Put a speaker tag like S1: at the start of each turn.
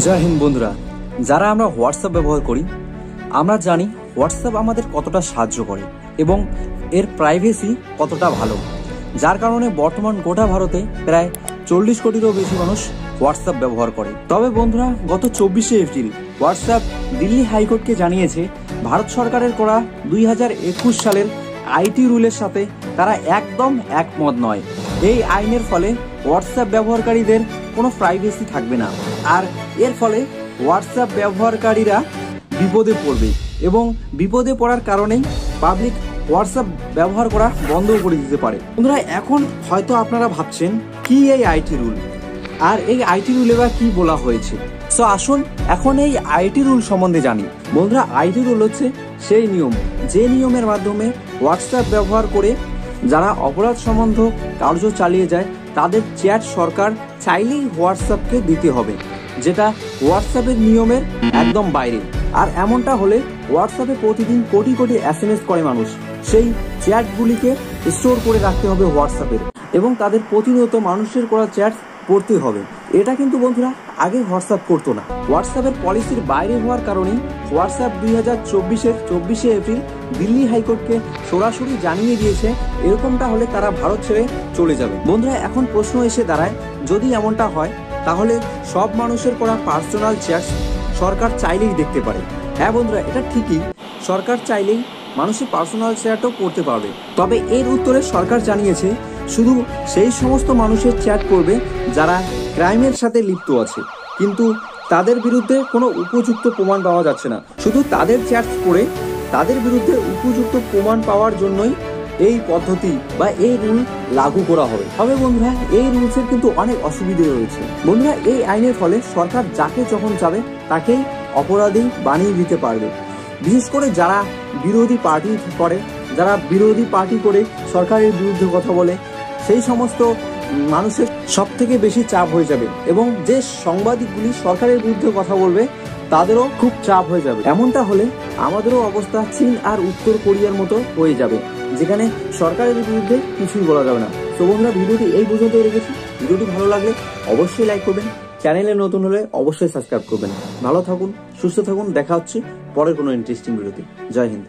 S1: জয় হিন্দ বন্ধুরা, যারা আমরা হোয়াটসঅ্যাপ ব্যবহার করি আমরা জানি হোয়াটসঅ্যাপ আমাদের কতটা সাহায্য করে এবং এর প্রাইভেসি কতটা ভালো, যার কারণে বর্তমান গোটা ভারতে প্রায় 40 কোটিরও বেশি মানুষ হোয়াটসঅ্যাপ ব্যবহার করে। তবে বন্ধুরা, গত 24শে এপ্রিল হোয়াটসঅ্যাপ দিল্লি হাইকোর্টকে জানিয়েছে ভারত সরকারের করা 2021 সালের আইটি রুলের সাথে তারা একদম একমত নয়। এই আইনের ফলে হোয়াটসঅ্যাপ ব্যবহারকারীদের কোনো প্রাইভেসি থাকবে না, আর এর ফলে হোয়াটসঅ্যাপ ব্যবহারকারীরা বিপদে পড়বে এবং বিপদে পড়ার কারণেই পাবলিক হোয়াটসঅ্যাপ ব্যবহার করা বন্ধ করে দিতে পারে। বন্ধুরা, এখন হয়তো আপনারা ভাবছেন কি এই আইটি রুল, আর এই আইটি রুলে বা কি বলা হয়েছে। সো আসুন এখন এই আইটি রুল সম্বন্ধে জানি। বন্ধুরা, আইটি রুল হচ্ছে সেই নিয়ম যে নিয়মের মাধ্যমে হোয়াটসঅ্যাপ ব্যবহার করে যারা অপরাধ সম্বন্ধ কার্য চালিয়ে যায় তাদের চ্যাট সরকার চাইলেই হোয়াটসঅ্যাপকে দিতে হবে, যেটা হোয়াটসঅ্যাপের নিয়মের একদম বাইরে। আর এমনটা হলে হোয়াটসঅ্যাপে প্রতিদিন কোটি কোটি SMS করে মানুষ, সেই চ্যাটগুলিকে স্টোর করে রাখতে হবে হোয়াটসঅ্যাপের, এবং তাদের প্রতিনিয়ত মানুষের করা চ্যাট পড়তে হবে। এটা কিন্তু বন্ধুরা আগে হোয়াটসঅ্যাপ করতো না। হোয়াটসঅ্যাপের পলিসির বাইরে হওয়ার কারণেই হোয়াটসঅ্যাপ 2024-এর 24শে এপ্রিল দিল্লি হাইকোর্টকে সরাসরি জানিয়ে দিয়েছে এরকমটা হলে তারা ভারত ছেড়ে চলে যাবে। বন্ধুরা, এখন প্রশ্ন এসে দাঁড়ায়, যদি এমনটা হয় তাহলে সব মানুষের করা পার্সোনাল চ্যাট সরকার চাইলেই দেখতে পারে। হ্যাঁ বন্ধুরা, এটা ঠিকই, সরকার চাইলেই মানুষের পার্সোনাল চ্যাটও করতে পারবে। তবে এর উত্তরে সরকার জানিয়েছে শুধু সেই সমস্ত মানুষের চ্যাট করবে যারা ক্রাইমের সাথে লিপ্ত আছে, কিন্তু তাদের বিরুদ্ধে কোনো উপযুক্ত প্রমাণ পাওয়া যাচ্ছে না। শুধু তাদের চ্যাট করে তাদের বিরুদ্ধে উপযুক্ত প্রমাণ পাওয়ার জন্যই এই পদ্ধতি বা এই রুল লাগু করা হবে। তবে বন্ধুরা, এই রুলসের কিন্তু অনেক অসুবিধে রয়েছে। বন্ধুরা, এই আইনের ফলে সরকার যাকে যখন চাবে তাকেই অপরাধী বানিয়ে দিতে পারবে। বিশেষ করে যারা বিরোধী পার্টি করে, যারা বিরোধী পার্টি করে সরকারের বিরুদ্ধে কথা বলে, সেই সমস্ত মানুষের সব থেকে বেশি চাপ হয়ে যাবে, এবং যে সাংবাদিকগুলি সরকারের বিরুদ্ধে কথা বলবে তাদেরও খুব চাপ হয়ে যাবে। এমনটা হলে আমাদেরও অবস্থা চীন আর উত্তর কোরিয়ার মতো হয়ে যাবে, যেখানে সরকারের বিরুদ্ধে কিছুই বলা যাবে না। তো বন্ধুরা, ভিডিওটি এই পর্যন্ত রেখেছি। ভিডিওটি ভালো লাগলে অবশ্যই লাইক করবেন, চ্যানেলে নতুন হলে অবশ্যই সাবস্ক্রাইব করবেন। ভালো থাকুন, সুস্থ থাকুন, দেখা হচ্ছে পরের কোনো ইন্টারেস্টিং ভিডিওতে। জয় হিন্দ।